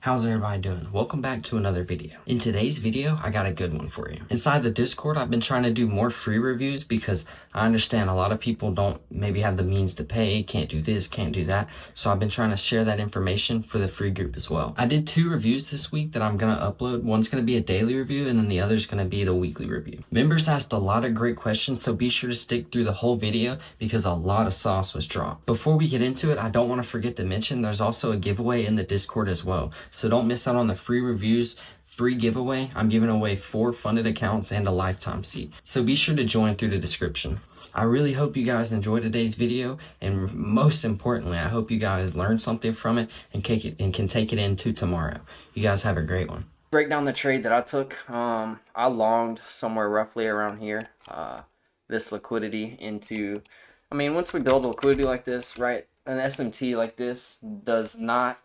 How's everybody doing? Welcome back to another video. In today's video, I got a good one for you. Inside the Discord, I've been trying to do more free reviews because I understand a lot of people don't maybe have the means to pay, can't do this, can't do that. So I've been trying to share that information for the free group as well. I did 2 reviews this week that I'm going to upload. One's going to be a daily review and then the other's going to be the weekly review. Members asked a lot of great questions, so be sure to stick through the whole video because a lot of sauce was dropped. Before we get into it, I don't want to forget to mention there's also a giveaway in the Discord as well. So don't miss out on the free reviews, free giveaway. I'm giving away 4 funded accounts and a lifetime seat. So be sure to join through the description. I really hope you guys enjoyed today's video, and most importantly, I hope you guys learned something from it and can take it into tomorrow. You guys have a great one. Break down the trade that I took. I longed somewhere roughly around here. This liquidity into, once we build liquidity like this, right? An SMT like this does not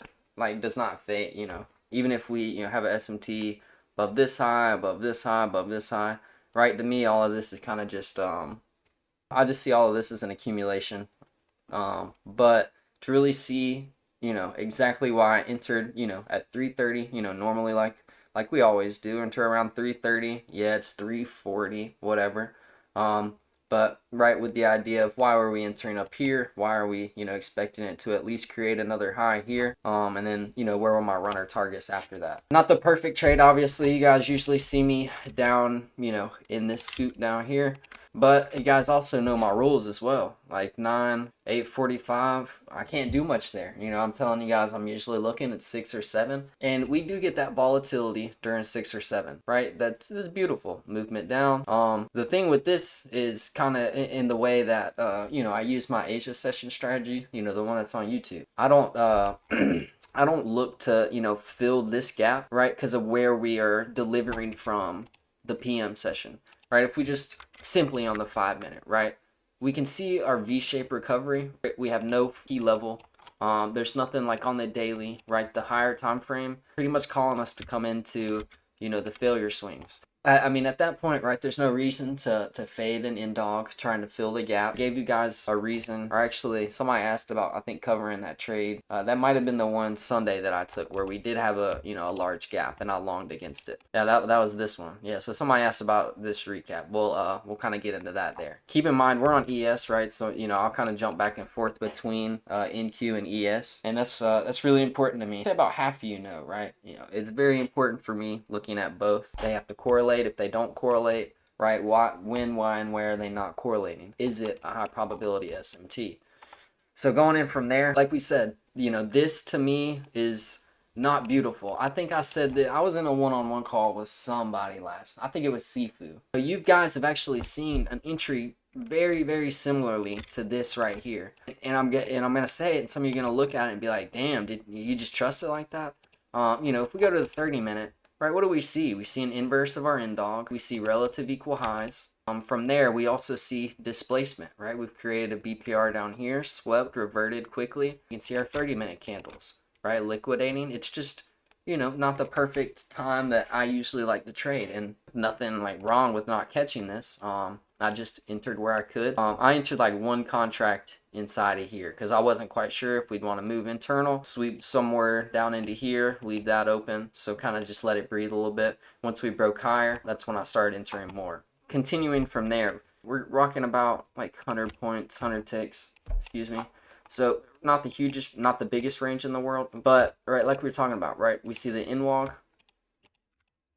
fade, even if we, have a SMT above this high, above this high, above this high, right? To me, all of this is kind of just, I just see all of this as an accumulation. But to really see, exactly why I entered, at 330, normally like we always do, enter around 330. Yeah, it's 340, whatever. But right, with the idea of why were we entering up here? Why are we, expecting it to at least create another high here? And then, where were my runner targets after that? Not the perfect trade, obviously. You guys usually see me down, in this suit down here. But you guys also know my rules as well. Like 9, 845, I can't do much there. I'm telling you guys, I'm usually looking at 6 or 7. And we do get that volatility during 6 or 7, right? That is beautiful. Movement down. The thing with this is kind of in the way that, I use my Asia session strategy, the one that's on YouTube. I don't, I don't look to, fill this gap, right? Because of where we are delivering from the PM session. Right, if we just simply on the 5-minute, right, we can see our V-shaped recovery. We have no key level. There's nothing like on the daily, right? The higher time frame pretty much calling us to come into, the failure swings. At that point, right, there's no reason to fade an in-dog trying to fill the gap. Gave you guys a reason, or actually somebody asked about, I think, covering that trade. That might have been the one Sunday that I took where we did have a, a large gap and I longed against it. Yeah, that was this one. Yeah, so somebody asked about this recap. We'll kind of get into that there. Keep in mind, we're on ES, right? So, I'll kind of jump back and forth between NQ and ES. And that's really important to me. Say about half of right? It's very important for me looking at both. They have to correlate. If they don't correlate, right, when, why, and where are they not correlating? Is it a high probability SMT? So going in from there, like we said, this to me is not beautiful. I think I said that I was in a one-on-one call with somebody I think it was Sifu. But you guys have actually seen an entry very, very similarly to this right here. And I'm gonna say it, and some of you are gonna look at it and be like, damn, did you just trust it like that? If we go to the 30-minute, right, what do we see? We see an inverse of our in-dog. We see relative equal highs. From there, we also see displacement, right? We've created a BPR down here, swept, reverted quickly. You can see our 30-minute candles, right? Liquidating. It's just, not the perfect time that I usually like to trade, and nothing like wrong with not catching this. I just entered where I could. I entered like one contract inside of here because I wasn't quite sure if we'd want to move internal, sweep somewhere down into here, leave that open. So kind of just let it breathe a little bit. Once we broke higher, that's when I started entering more. Continuing from there, we're rocking about like 100 points, 100 ticks, excuse me. So not the hugest, not the biggest range in the world, but right, like we were talking about, right? We see the INWOG.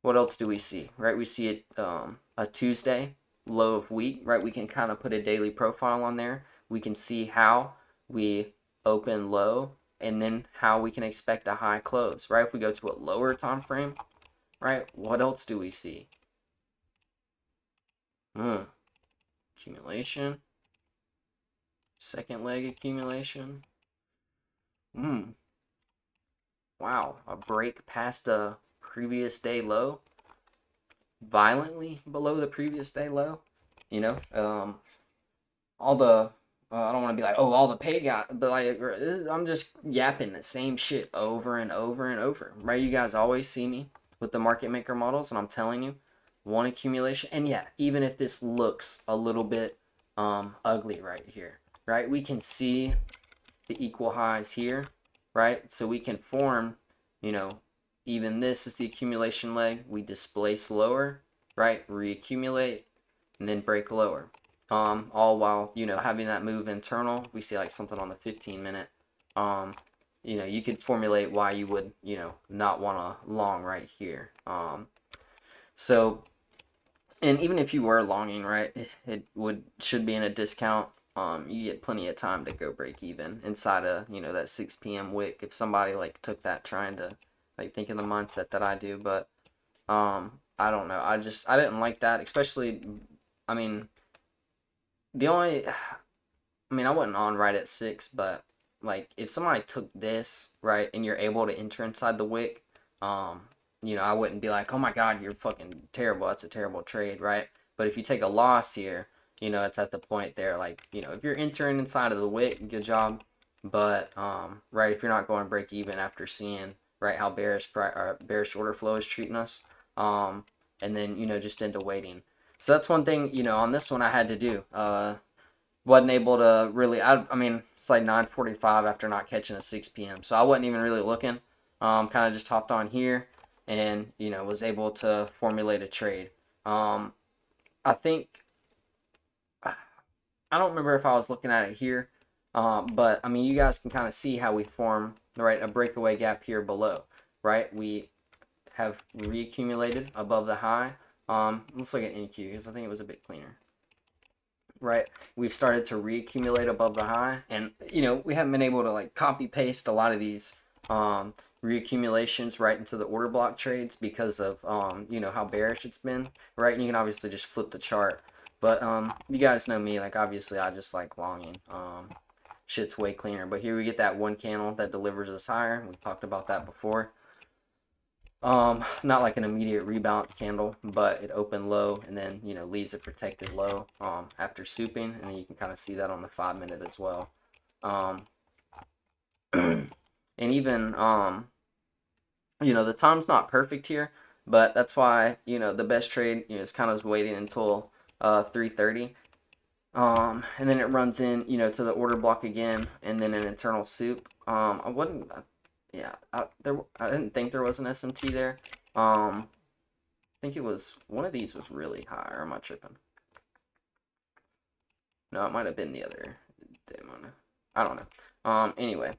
What else do we see, right? We see it a Tuesday low of week, right? We can kind of put a daily profile on there. We can see how we open low and then how we can expect a high close, right? If we go to a lower time frame, right? What else do we see? Accumulation. Second leg accumulation. Wow, a break past a previous day low. Violently below the previous day low. All the I don't want to be like, oh, all the pay guys, but like, I'm just yapping the same shit over and over and over, right? You guys always see me with the market maker models, and I'm telling you, one accumulation. And yeah, even if this looks a little bit ugly right here, right? We can see the equal highs here, right? So we can form, even this is the accumulation leg. We displace lower, right? Reaccumulate, and then break lower. All while, you know, having that move internal. We see like something on the 15-minute. You know, you could formulate why you would, you know, not want a long right here. So, and even if you were longing, right, it should be in a discount. You get plenty of time to go break even inside of, you know, that 6 p.m. wick. If somebody like took that trying to like think in the mindset that I do, but I don't know. I didn't like that, especially. I mean, the only I mean, I wasn't on right at 6, but like if somebody took this, right, and you're able to enter inside the wick, you know, I wouldn't be like, "Oh my God, you're fucking terrible. That's a terrible trade," right? But if you take a loss here, you know, it's at the point there like, you know, if you're entering inside of the wick, good job. But right, if you're not going break even after seeing, right, how bearish order flow is treating us, and then, you know, just into waiting. So that's one thing, you know, on this one I had to do. Wasn't able to really. I mean, it's like 9:45 after not catching a 6 p.m. So I wasn't even really looking. Kind of just hopped on here, and you know was able to formulate a trade. I think I don't remember if I was looking at it here, but I mean you guys can kind of see how we form right a breakaway gap here below. Right, we have reaccumulated above the high. Let's look at NQ because I think it was a bit cleaner. Right, we've started to reaccumulate above the high, and you know we haven't been able to like copy paste a lot of these reaccumulations right into the order block trades because of you know how bearish it's been, right? And you can obviously just flip the chart, but you guys know me, like obviously I just like longing. Shit's way cleaner, but here we get that one candle that delivers us higher. We talked about that before. Not like an immediate rebalance candle, but it opened low and then, you know, leaves a protected low, after souping, and then you can kind of see that on the 5-minute as well. And even, you know, the time's not perfect here, but that's why, you know, the best trade, you know, is kind of waiting until, 3:30. And then it runs in, you know, to the order block again, and then an internal soup. I wouldn't, yeah, I didn't think there was an SMT there. I think it was one of these was really high, or am I tripping? No, it might have been the other demon. I don't know. Anyway,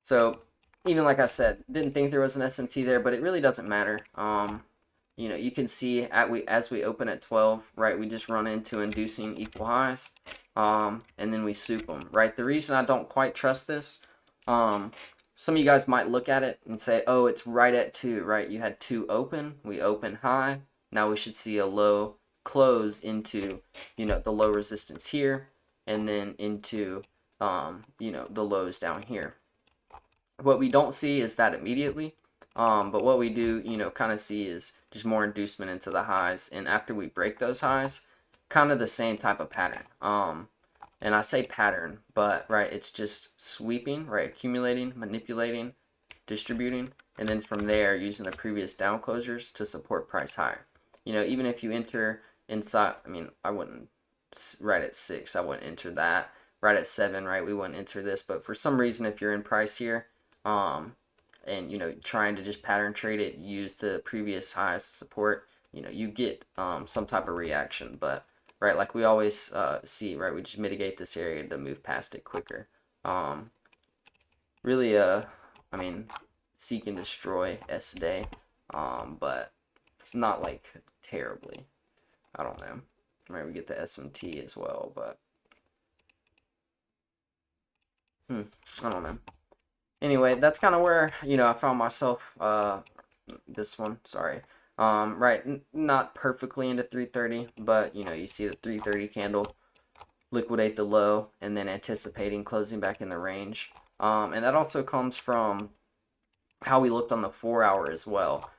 so even like I said, didn't think there was an SMT there, but it really doesn't matter. You know, you can see as we open at 12, right? We just run into inducing equal highs, and then we soup them, right? The reason I don't quite trust this, some of you guys might look at it and say, oh, it's right at 2, right? You had 2 open, we open high. Now we should see a low close into, you know, the low resistance here, and then into, you know, the lows down here. What we don't see is that immediately, but what we do, you know, kind of see is just more inducement into the highs, and after we break those highs, kind of the same type of pattern. And I say pattern, but right, it's just sweeping, right, accumulating, manipulating, distributing, and then from there using the previous down closures to support price higher. You know, even if you enter inside, I mean, I wouldn't, right at 6, I wouldn't enter that. Right at 7, right, we wouldn't enter this, but for some reason, if you're in price here, and you know, trying to just pattern trade it, use the previous highs support, you know, you get some type of reaction, but right, like we always see, right, we just mitigate this area to move past it quicker. Really, I mean, seek and destroy S-Day, but not like terribly. I don't know. Right, we get the SMT as well, but I don't know. Anyway, that's kind of where, you know, I found myself, this one, sorry. Right, not perfectly into 330, but, you know, you see the 330 candle liquidate the low and then anticipating closing back in the range. And that also comes from how we looked on the 4-hour as well,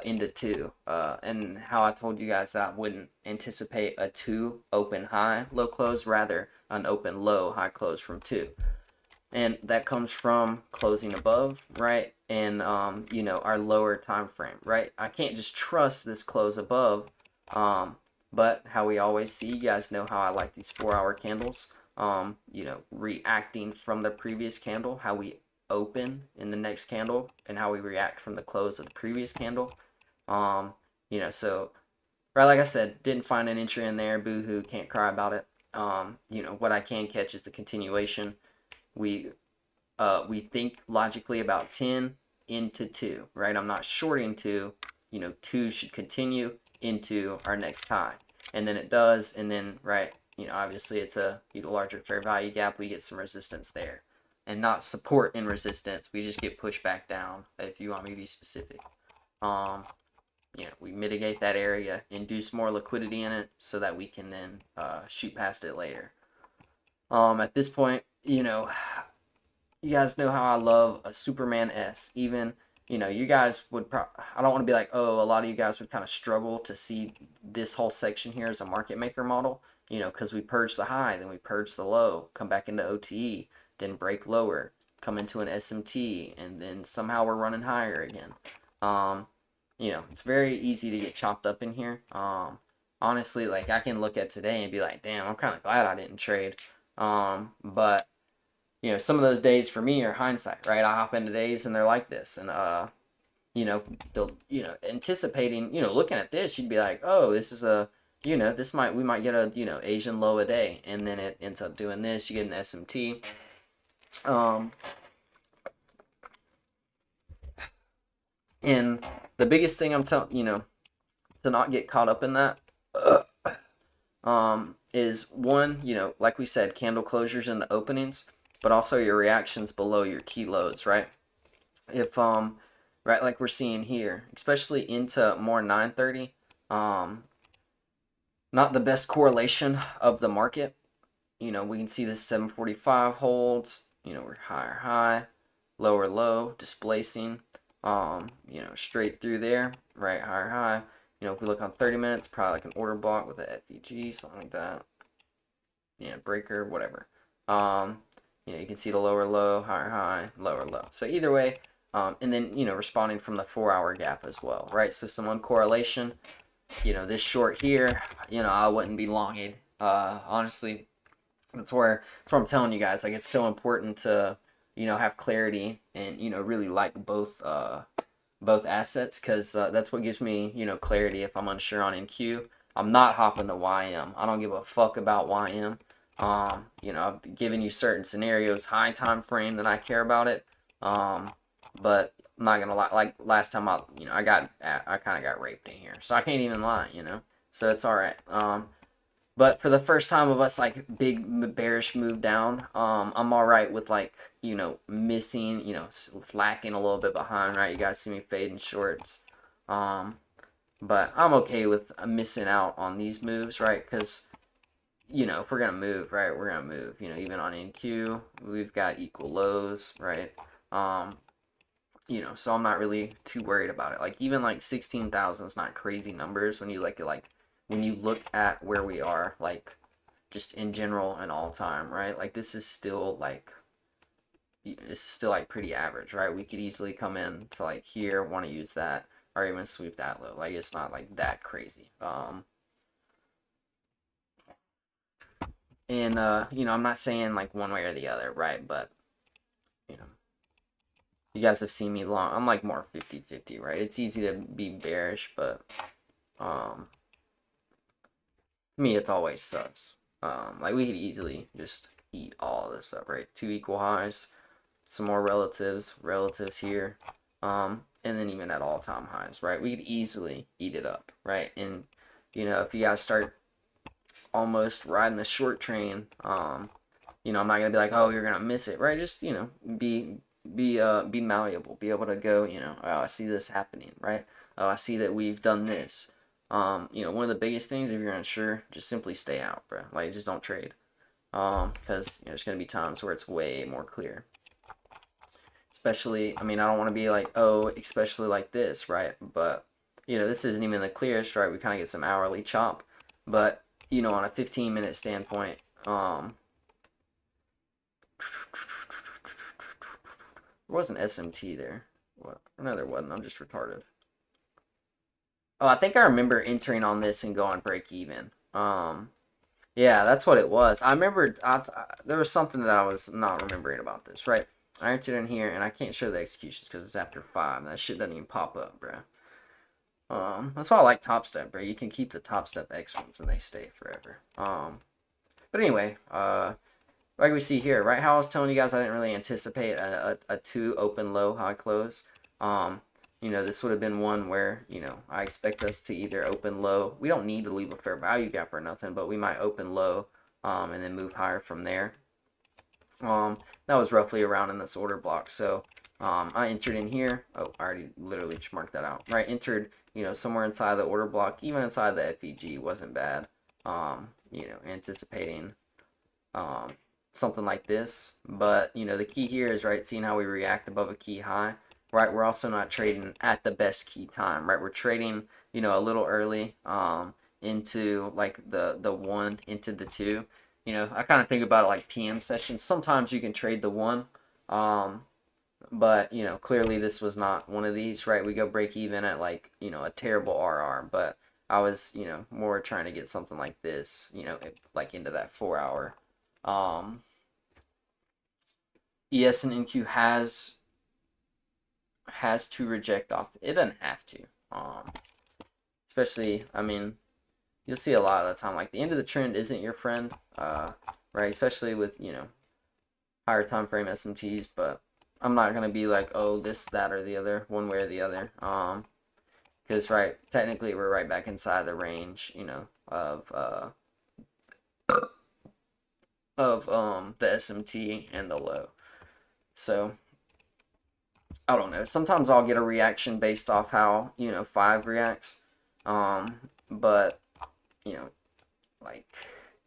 into 2. And how I told you guys that I wouldn't anticipate a 2 open high, low close, rather an open low, high close from 2. And that comes from closing above, right? And you know, our lower time frame, right? I can't just trust this close above. But how we always see, you guys know how I like these 4-hour candles. You know, reacting from the previous candle, how we open in the next candle and how we react from the close of the previous candle. So right, like I said, didn't find an entry in there. Boo-hoo, can't cry about it. What I can catch is the continuation. We think logically about 10 into 2, right? I'm not shorting 2. 2 should continue into our next high. And then it does, and then, right, obviously it's a larger fair value gap. We get some resistance there. And not support and resistance. We just get pushed back down, if you want me to be specific. We mitigate that area, induce more liquidity in it so that we can then shoot past it later. At this point, you guys know how I love a Superman S. Even, you guys would I don't want to be like, oh, a lot of you guys would kind of struggle to see this whole section here as a market maker model, because we purge the high, then we purge the low, come back into OTE, then break lower, come into an SMT, and then somehow we're running higher again. It's very easy to get chopped up in here. Honestly, like I can look at today and be like, damn, I'm kind of glad I didn't trade. But some of those days for me are hindsight, right? I hop into days and they're like this, and they'll, anticipating, looking at this, you'd be like, oh, this is a, we might get a, Asian low a day, and then it ends up doing this. You get an SMT. And the biggest thing I'm telling, to not get caught up in that, is one, like we said, candle closures and the openings, but also your reactions below your key lows, right? If, right, like we're seeing here, especially into more 930, not the best correlation of the market. We can see this 745 holds, we're higher high, lower low, displacing, straight through there, right, higher high. If we look on 30 minutes, probably like an order block with a FEG, something like that. Breaker, whatever. You can see the lower low, higher high, lower low. So either way, and then, responding from the 4-hour gap as well, right? So some uncorrelation, this short here, I wouldn't be longing. Honestly, that's where I'm telling you guys, like, it's so important to, have clarity and, really like both assets, because that's what gives me, clarity if I'm unsure on NQ. I'm not hopping the YM. I don't give a fuck about YM. I've given you certain scenarios, high time frame, that I care about it. But I'm not gonna lie, like last time I kind of got raped in here, so I can't even lie, so it's all right. But for the first time of us, like, big bearish move down, I'm all right with, like, missing, lacking a little bit behind, right? You guys see me fading shorts. But I'm okay with missing out on these moves, right? Because, if we're going to move, right, we're going to move. Even on NQ, we've got equal lows, right? So I'm not really too worried about it. Like, even, like, 16,000 is not crazy numbers when you when you look at where we are, like, just in general and all time, right? Like, this is still, like, pretty average, right? We could easily come in to, like, here, want to use that, or even sweep that low. Like, it's not, like, that crazy. I'm not saying, like, one way or the other, right? But, you guys have seen me long. I'm, like, more 50-50, right? It's easy to be bearish, but, to me, it's always sus. Like, we could easily just eat all of this up, right? 2 equal highs, some more relatives here, and then even at all-time highs, right? We could easily eat it up, right? And, if you guys start almost riding the short train, I'm not gonna be like, oh, you're gonna miss it, right? Just, be malleable, be able to go, oh, I see this happening, right? Oh, I see that we've done this. One of the biggest things, if you're unsure, just simply stay out, bro. Like, just don't trade. Because there's gonna be times where it's way more clear. Especially, I don't want to be like, oh, especially like this, right? But, this isn't even the clearest, right? We kind of get some hourly chop. But, on a 15-minute standpoint, there was an SMT there. What? No, there wasn't. I'm just retarded. Oh, I think I remember entering on this and going break even. Yeah, that's what it was. I remember there was something that I was not remembering about this, right? I entered in here, and I can't show the executions because it's after 5. That shit doesn't even pop up, bro. That's why I like Top Step, bro. You can keep the Top Step X ones, and they stay forever. But anyway, like we see here, right? How I was telling you guys, I didn't really anticipate a 2 open low high close. You know, this would have been one where, you know, I expect us to either open low. We don't need to leave a fair value gap or nothing, but we might open low and then move higher from there. That was roughly around in this order block. So I entered in here. Oh, I already literally just marked that out. Right, entered, you know, somewhere inside the order block, even inside the FEG wasn't bad. You know, anticipating something like this. But, you know, the key here is, right, seeing how we react above a key high. Right, we're also not trading at the best key time, right? We're trading, you know, a little early into like the 1 into the 2. You know, I kind of think about it like PM sessions. Sometimes you can trade the 1, but, you know, clearly this was not one of these, right? We go break even at like, you know, a terrible RR, but I was, you know, more trying to get something like this, you know, like into that 4 hour. ES and NQ has to reject off. It doesn't have to. Especially, I mean, you'll see a lot of the time, like the end of the trend isn't your friend, right? Especially with, you know, higher time frame SMTs, but I'm not gonna be like, oh, this, that, or the other, one way or the other. Because right, technically we're right back inside the range, you know, of the SMT and the low. So I don't know. Sometimes I'll get a reaction based off how, you know, 5 reacts. But, you know, like,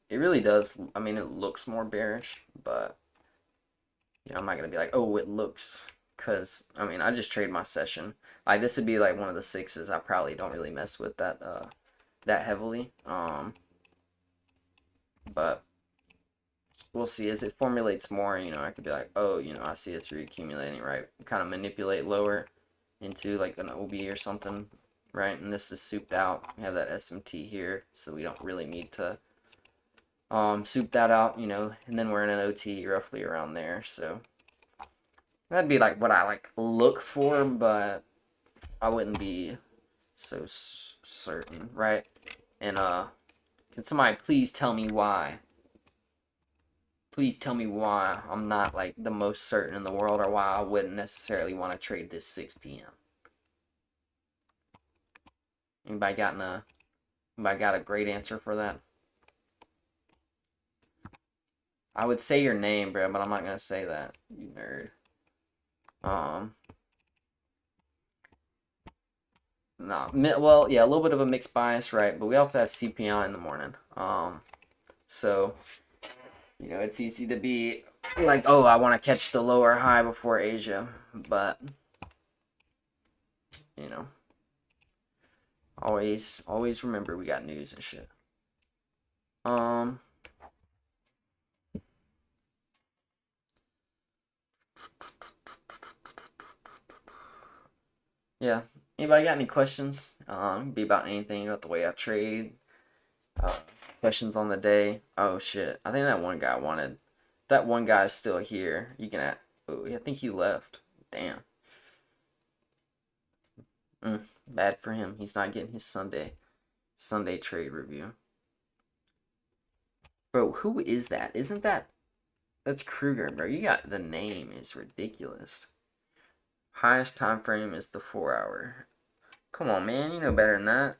it really does. I mean, it looks more bearish, but, you know, I'm not going to be like, oh, it looks. Because, I mean, I just trade my session. Like, this would be like one of the 6s. I probably don't really mess with that, that heavily. But we'll see as it formulates more. You know, I could be like, oh, you know, I see it's reaccumulating, right? Kind of manipulate lower into like an OB or something, right? And this is souped out. We have that SMT here, so we don't really need to soup that out, you know. And then we're in an OT roughly around there, so that'd be like what I like look for, but I wouldn't be so certain, right? And can somebody please tell me why? Please tell me why I'm not like the most certain in the world, or why I wouldn't necessarily want to trade this 6 p.m. Anybody got a great answer for that? I would say your name, bro, but I'm not gonna say that, you nerd. No, well, yeah, a little bit of a mixed bias, right? But we also have CPI in the morning. So, you know, it's easy to be like, oh, I want to catch the lower high before Asia, but, you know, always remember we got news and shit. Yeah. Anybody got any questions? Be about anything, about the way I trade. Questions on the day. Oh shit. I think that one guy wanted. That one guy's still here. You can. Oh, I think he left. Damn. Bad for him. He's not getting his Sunday trade review. Bro, who is that? Isn't that? That's Kruger, bro. You got the name is ridiculous. Highest time frame is the 4 hour. Come on, man. You know better than that.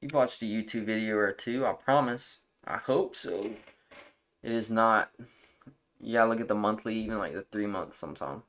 You've watched a YouTube video or two, I promise. I hope so. It is not. You gotta look at the monthly, even like the 3 months sometime.